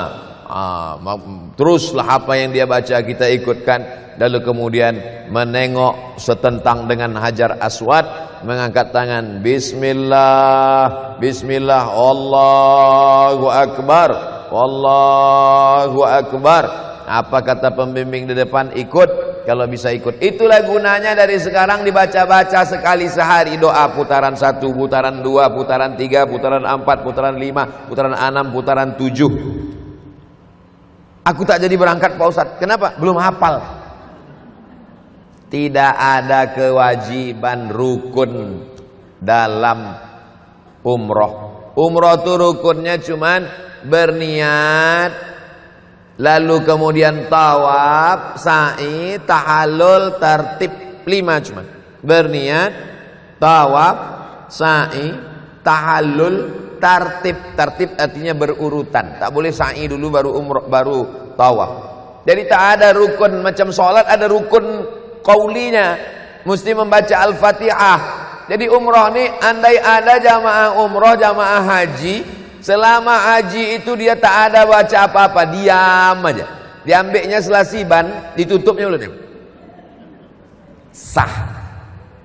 Teruslah apa yang dia baca kita ikutkan. Lalu kemudian menengok setentang dengan Hajar Aswad, mengangkat tangan Bismillah, Bismillah, Allahu Akbar, Allahu Akbar. Apa kata pembimbing di depan? Ikut. Kalau bisa ikut. Itulah gunanya dari sekarang dibaca-baca sekali sehari doa. Putaran 1, putaran 2, putaran 3, putaran 4, putaran 5, putaran 6, putaran 7. Aku tak jadi berangkat Pak Ustadz. Kenapa? Belum hafal. Tidak ada kewajiban rukun dalam umroh. Umroh itu rukunnya cuman berniat, lalu kemudian tawaf, sa'i, tahallul, tertib. 5 cuma. Berniat, tawaf, sa'i, tahallul, tertib. Tertib artinya berurutan. Tak boleh sa'i dulu baru umrah, baru tawaf. Jadi tak ada rukun macam sholat, ada rukun qaulinya. Mesti membaca Al-Fatihah. Jadi umrah ni andai ada jamaah umrah, jamaah haji, selama haji itu dia tak ada baca apa-apa, diam aja. Diambilnya selasiban, ditutupnya belum. Sah.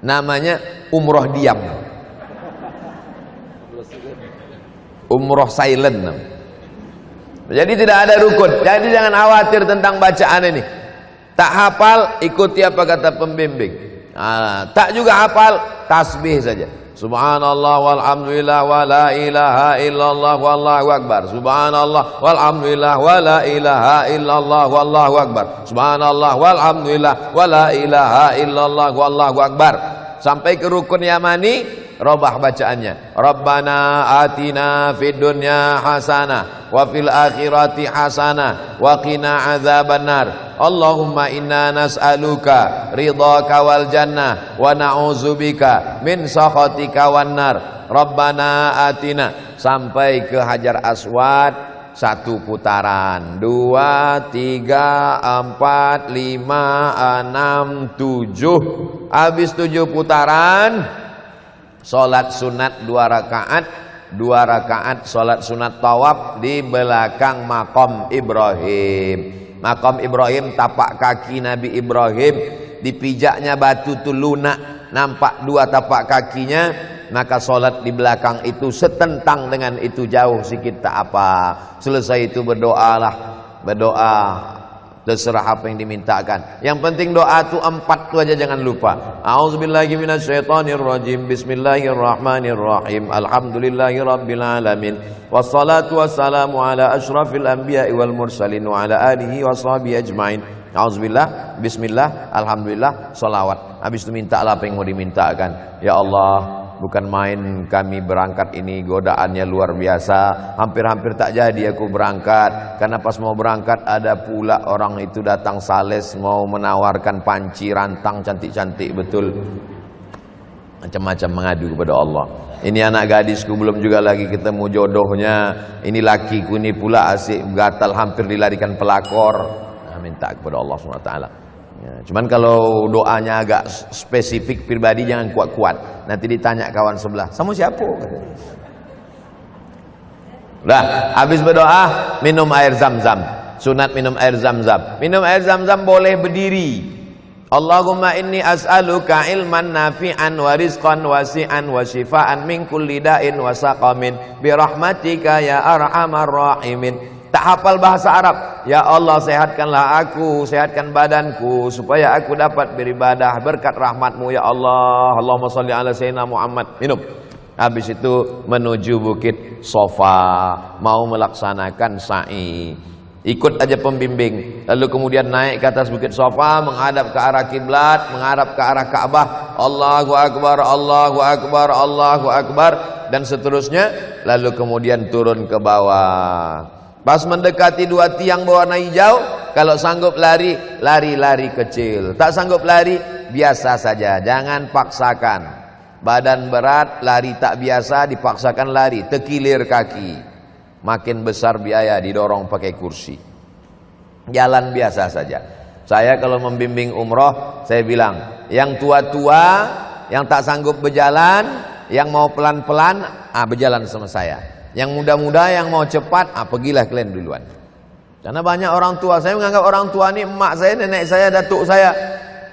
Namanya umroh diam. Umroh silent. Jadi tidak ada rukun. Jadi jangan khawatir tentang bacaan ini. Tak hafal, ikuti apa kata pembimbing. Tak juga hafal, tasbih saja. Subhanallah walhamdulillah wa la ilaha illallah wallahu akbar. Subhanallah walhamdulillah wa la ilaha illallah wallahu akbar. Subhanallah walhamdulillah wa la ilaha illallah wallahu akbar. Sampai ke rukun yamani, robah bacaannya. Rabbana atina fid dunya hasanah wa fil akhirati hasanah wa qina adzabannar. Allahumma inna nas'aluka ridhaka wal jannah wa na'udzubika min sakhatika wan nar. Rabbana atina sampai ke Hajar Aswad 1 putaran, 2, 3, 4, 5, 6, 7. Habis 7 putaran, salat sunat 2 rakaat, 2 rakaat salat sunat tawaf di belakang makam Ibrahim. Makam Ibrahim, tapak kaki Nabi Ibrahim, dipijaknya batu tu lunak, nampak 2 tapak kakinya. Maka solat di belakang itu setentang dengan itu, jauh sikit tak apa. Selesai itu berdoalah, berdoa, terserah apa yang dimintakan. Yang penting doa tu 4 tu aja jangan lupa. A'udzubillahi minasyaitonirrajim. Bismillahirrahmanirrahim. Alhamdulillahirabbil alamin. Wassalatu wassalamu ala asyrafil anbiya'i wal mursalin wa ala alihi washabihi ajmain. A'udzubillah, bismillah, alhamdulillah, salawat. Habis itu mintalah apa yang mau dimintakan. Ya Allah, bukan main kami berangkat ini, godaannya luar biasa. Hampir-hampir tak jadi aku berangkat, karena pas mau berangkat ada pula orang itu datang sales mau menawarkan panci rantang cantik-cantik betul. Macam-macam mengadu kepada Allah. Ini anak gadisku belum juga lagi ketemu jodohnya. Ini lakiku ini pula asik gatal hampir dilarikan pelakor. Nah, minta kepada Allah SWT. Ya, cuman kalau doanya agak spesifik pribadi jangan kuat-kuat. Nanti ditanya kawan sebelah, "Sama siapa?" Udah, habis berdoa minum air zam-zam. Sunat minum air zam-zam. Minum air zam-zam boleh berdiri. Allahumma inni as'aluka ilman nafi'an wa rizqan wasi'an wa shifaan min kulli da'in wa saqamin bi rahmatika ya arhamar rahimin. Tak hafal bahasa Arab. Ya Allah, sehatkanlah aku, sehatkan badanku supaya aku dapat beribadah berkat rahmatmu ya Allah. Allahumma shalli ala sayyidina Muhammad. Minum. Habis itu menuju Bukit Sofa, mau melaksanakan sa'i. Ikut aja pembimbing. Lalu kemudian naik ke atas Bukit Sofa, menghadap ke arah kiblat, menghadap ke arah Ka'bah. Allahu Akbar, Allahu Akbar, Allahu Akbar, dan seterusnya. Lalu kemudian turun ke bawah. Pas mendekati dua tiang berwarna hijau, kalau sanggup lari, lari kecil. Tak sanggup lari, biasa saja. Jangan paksakan. Badan berat, lari tak biasa, dipaksakan lari, terkilir kaki. Makin besar biaya, didorong pakai kursi. Jalan biasa saja. Saya kalau membimbing umroh, saya bilang, yang tua-tua, yang tak sanggup berjalan, yang mau pelan-pelan, berjalan sama saya. Yang muda-muda, yang mau cepat, pergilah kalian duluan. Karena banyak orang tua, saya menganggap orang tua ini emak saya, nenek saya, datuk saya.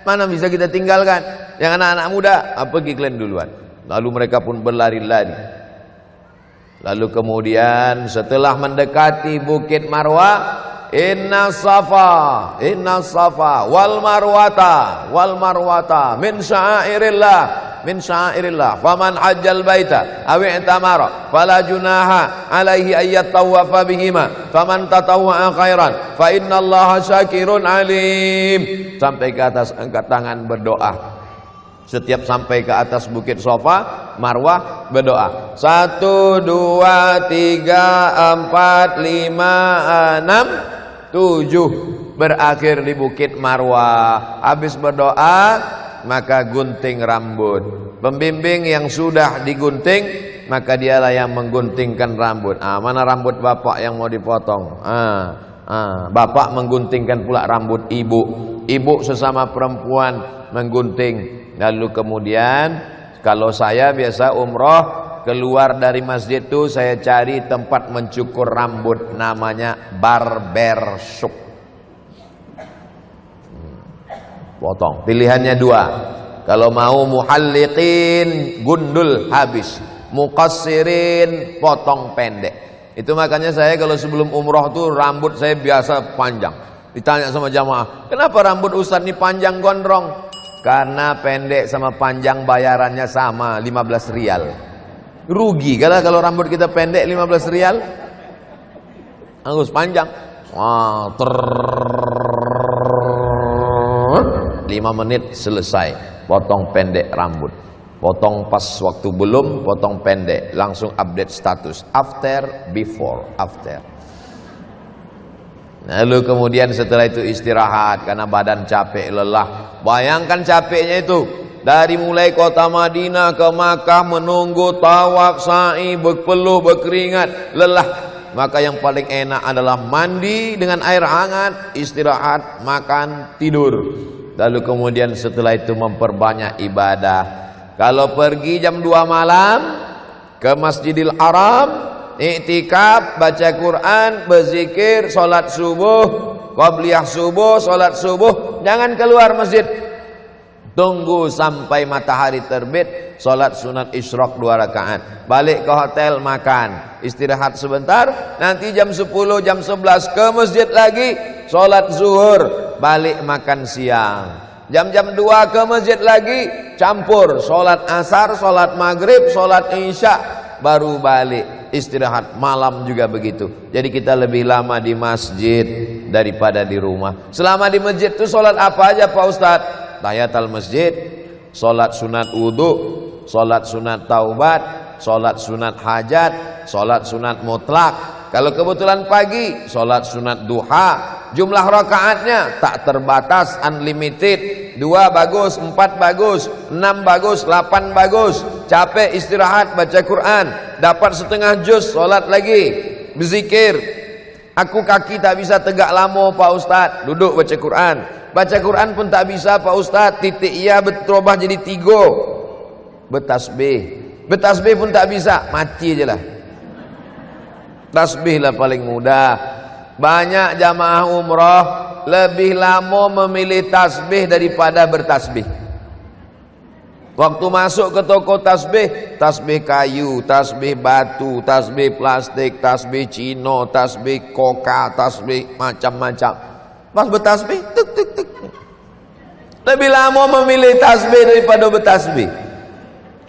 Mana bisa kita tinggalkan? Yang anak-anak muda, pergi kalian duluan. Lalu mereka pun berlari-lari. Lalu kemudian setelah mendekati Bukit Marwah, inna safa wal marwata min sya'airillah faman hajjal baita aw i'tamara fala junaha alaihi ayyat tawafa bihima faman tatawwa'a khairan fa innallaha syakirun alim. Sampai ke atas, angkat tangan berdoa. Setiap sampai ke atas Bukit Sofa, Marwah, berdoa. 1, 2, 3, 4, 5, 6, 7. Berakhir di Bukit Marwah. Habis berdoa, maka gunting rambut. Pembimbing yang sudah digunting, maka dialah yang mengguntingkan rambut. Mana rambut bapak yang mau dipotong? Bapak mengguntingkan pula rambut ibu. Ibu sesama perempuan menggunting. Lalu kemudian kalau saya biasa umroh, keluar dari masjid itu saya cari tempat mencukur rambut, namanya barbershop. Potong. Pilihannya dua. Kalau mau muhalliqin, gundul habis. Muqassirin, potong pendek. Itu makanya saya kalau sebelum umroh tuh rambut saya biasa panjang. Ditanya sama jamaah, kenapa rambut ustaz ini panjang gondrong? Karena pendek sama panjang bayarannya sama, 15 rial. Rugi kalau rambut kita pendek 15 rial. Harus panjang. 5 menit selesai. Potong pendek rambut. Potong pas waktu belum, potong pendek. Langsung update status. After, before, after. Lalu kemudian setelah itu istirahat karena badan capek, lelah. Bayangkan capeknya itu. Dari mulai kota Madinah ke Makkah menunggu tawaf, sa'i, berpeluh, berkeringat, lelah. Maka yang paling enak adalah mandi dengan air hangat, istirahat, makan, tidur. Lalu kemudian setelah itu memperbanyak ibadah. Kalau pergi jam 2 malam ke Masjidil Haram, iktikaf, baca Quran, berzikir, solat subuh, qabliyah subuh, solat subuh, jangan keluar masjid. Tunggu sampai matahari terbit, solat sunat isyraq 2 rakaat. Balik ke hotel, makan, istirahat sebentar. Nanti jam 10, jam 11 ke masjid lagi, solat zuhur, balik makan siang. Jam-jam 2 ke masjid lagi, campur, solat asar, solat maghrib, solat isya, baru balik. Istirahat malam juga begitu. Jadi kita lebih lama di masjid daripada di rumah. Selama di masjid itu solat apa aja Pak Ustadz? Tahiyatul masjid, solat sunat wudu, sholat sunat taubat, sholat sunat hajat, sholat sunat mutlak. Kalau kebetulan pagi, sholat sunat duha. Jumlah rakaatnya tak terbatas, unlimited. 2 bagus, 4 bagus, 6 bagus, 8 bagus. Capek istirahat baca Quran, dapat setengah juz, sholat lagi, berzikir. Aku kaki tak bisa tegak lama Pak Ustaz, duduk baca Quran. Baca Quran pun tak bisa Pak Ustaz, titik iya berubah jadi 3. Bertasbih pun tak bisa, mati je lah. Tasbih lah paling mudah. Banyak jamaah umrah lebih lama memilih tasbih daripada bertasbih. Waktu masuk ke toko tasbih, tasbih kayu, tasbih batu, tasbih plastik, tasbih Cino, tasbih koka, tasbih macam-macam. Pas bertasbih, tuk tuk tuk. Lebih lama memilih tasbih daripada bertasbih.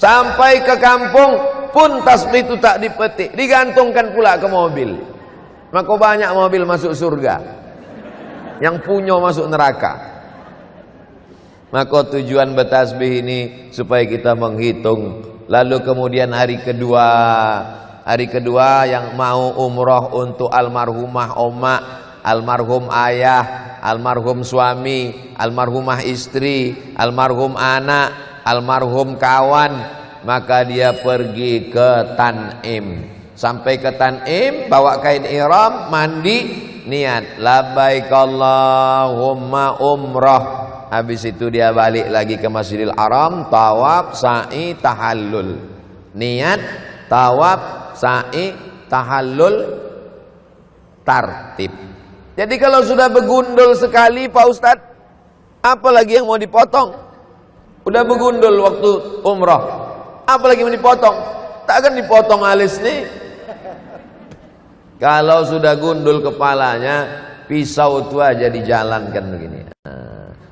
Sampai ke kampung pun tasbih itu tak dipetik, digantungkan pula ke mobil. Maka banyak mobil masuk surga, yang punya masuk neraka. Maka tujuan bertasbih ini supaya kita menghitung. Lalu kemudian hari kedua yang mau umroh untuk almarhumah oma, almarhum ayah, almarhum suami, almarhumah istri, almarhum anak, almarhum kawan, maka dia pergi ke Tan'im. Sampai ke Tan'im, bawa kain ihram, mandi, niat labbaik Allahumma umrah. Habis itu dia balik lagi ke Masjidil Haram, tawaf, sa'i, tahallul. Niat, tawaf, sa'i, tahallul, tartib. Jadi kalau sudah begundul sekali Pak Ustaz, apa lagi yang mau dipotong? Udah begundul waktu umrah, apa lagi mau dipotong? Tak akan dipotong alis nih. Kalau sudah gundul kepalanya, pisau itu aja dijalankan begini.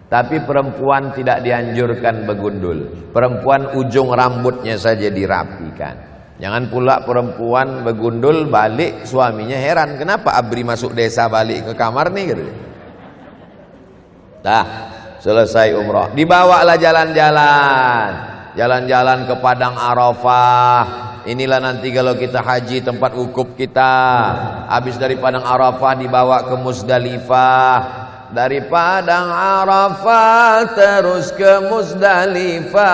Tapi perempuan tidak dianjurkan begundul. Perempuan ujung rambutnya saja dirapikan. Jangan pula perempuan begundul balik suaminya heran, kenapa Abri masuk desa balik ke kamar nih gitu. Dah selesai umrah, dibawalah jalan-jalan ke Padang Arafah. Inilah nanti kalau kita haji tempat wukuf kita. Habis dari Padang Arafah dibawa ke Musdalifah. Dari Padang Arafah terus ke Musdalifah.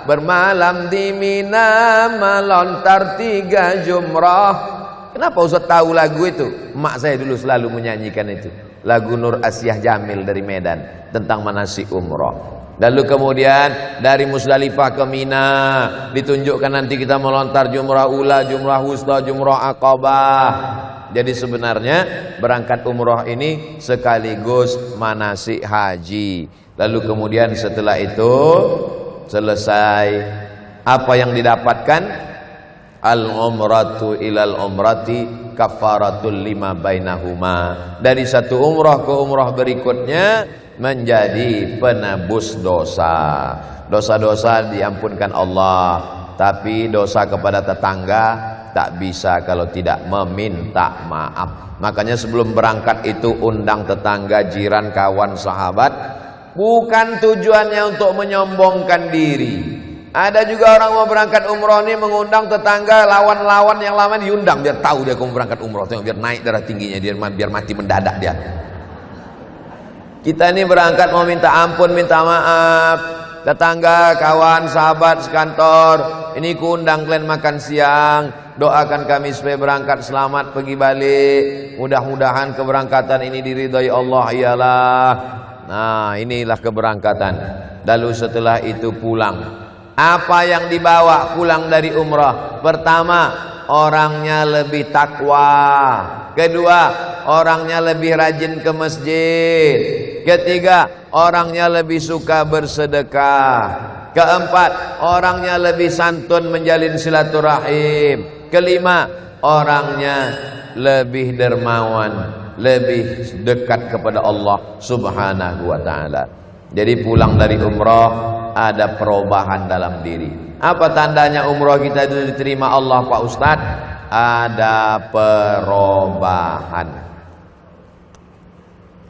Bermalam di Mina, melontar 3 jumrah. Kenapa Ustaz tahu lagu itu? Mak saya dulu selalu menyanyikan itu. Lagu Nur Asyah Jamil dari Medan tentang manasik umrah. Lalu kemudian dari Musdalifah ke Mina, ditunjukkan nanti kita melontar jumrah ula, jumrah wusta, jumrah aqabah. Jadi sebenarnya berangkat umrah ini sekaligus manasik haji. Lalu kemudian setelah itu selesai, apa yang didapatkan? Al-umratu ilal umrati kafaratul lima bainahuma. Dari satu umrah ke umrah berikutnya menjadi penebus dosa. Dosa-dosa diampunkan Allah, tapi dosa kepada tetangga tak bisa kalau tidak meminta maaf. Makanya sebelum berangkat itu undang tetangga, jiran, kawan, sahabat. Bukan tujuannya untuk menyombongkan diri. Ada juga orang mau berangkat umroh ini mengundang tetangga, lawan-lawan yang lama diundang biar tahu dia mau berangkat umroh, biar naik darah tingginya dia, biar mati mendadak dia. Kita ini berangkat mau minta ampun, minta maaf. Tetangga, kawan, sahabat sekantor, ini kuundang kalian makan siang. Doakan kami supaya berangkat selamat pergi balik. Mudah-mudahan keberangkatan ini diridhai Allah iyalah. Nah, inilah keberangkatan. Lalu setelah itu pulang. Apa yang dibawa pulang dari umrah? Pertama, orangnya lebih takwa. Kedua, orangnya lebih rajin ke masjid. Ketiga, orangnya lebih suka bersedekah. Keempat, orangnya lebih santun menjalin silaturahim. Kelima, orangnya lebih dermawan, lebih dekat kepada Allah Subhanahu wa ta'ala. Jadi pulang dari umrah ada perubahan dalam diri. Apa tandanya umrah kita itu diterima Allah Pak Ustadz? Ada perubahan.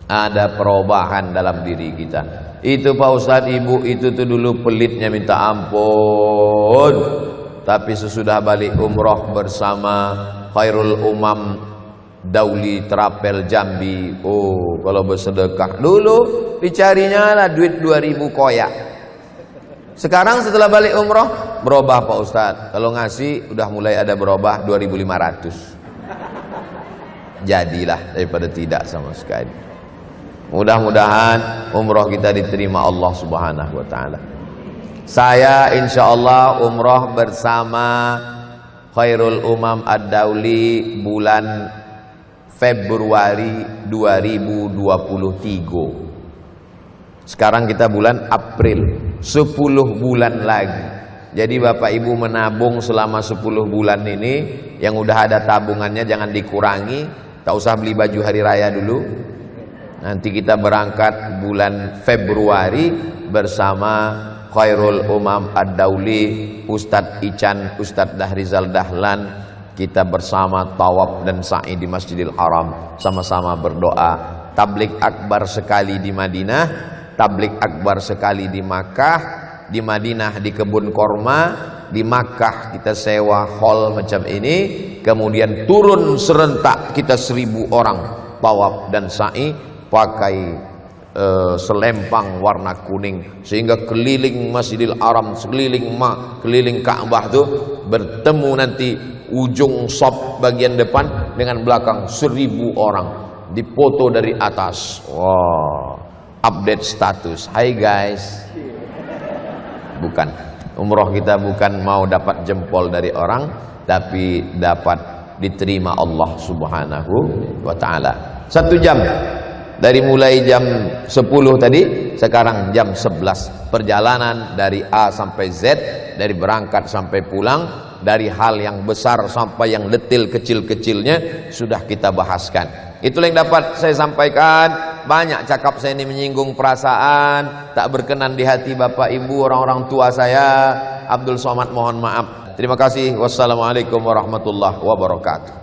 Ada perubahan dalam diri kita. Itu Pak Ustadz, ibu itu tuh dulu pelitnya minta ampun, tapi sesudah balik umroh bersama Khairul Umam Dauli Trapel Jambi, oh kalau bersedekah dulu dicarinya lah duit 2000 koyak. Sekarang setelah balik umroh berubah Pak Ustadz, kalau ngasih udah mulai ada berubah 2500. Jadilah daripada tidak sama sekali. Mudah-mudahan umroh kita diterima Allah Subhanahu wa taala. Saya insyaallah umroh bersama Khairul Umam Ad-Dauli bulan Februari 2023. Sekarang kita bulan April, 10 bulan lagi. Jadi Bapak Ibu menabung selama 10 bulan ini, yang udah ada tabungannya jangan dikurangi, tak usah beli baju hari raya dulu. Nanti kita berangkat bulan Februari bersama Khairul Umam Ad-Dauli, Ustadz Ican, Ustadz Dahrizal Dahlan. Kita bersama tawaf dan sa'i di Masjidil Haram, sama-sama berdoa. Tablik akbar sekali di Madinah, tablik akbar sekali di Makkah, di Madinah di kebun korma, di Makkah kita sewa hall macam ini, kemudian turun serentak kita 1000 orang tawaf dan sa'i pakai selempang warna kuning, sehingga keliling Masjidil Haram, keliling Ka'bah tuh bertemu nanti ujung sop bagian depan dengan belakang 1000 orang, dipoto dari atas. Wow, update status, hai guys. Bukan, umroh kita bukan mau dapat jempol dari orang, tapi dapat diterima Allah Subhanahu wa ta'ala. 1 jam dari mulai jam 10 tadi, sekarang jam 11. Perjalanan dari A sampai Z, dari berangkat sampai pulang, dari hal yang besar sampai yang detil kecil-kecilnya sudah kita bahaskan. Itulah yang dapat saya sampaikan. Banyak cakap saya ini menyinggung perasaan, tak berkenan di hati Bapak Ibu, orang-orang tua saya. Abdul Somad mohon maaf. Terima kasih. Wassalamualaikum warahmatullahi wabarakatuh.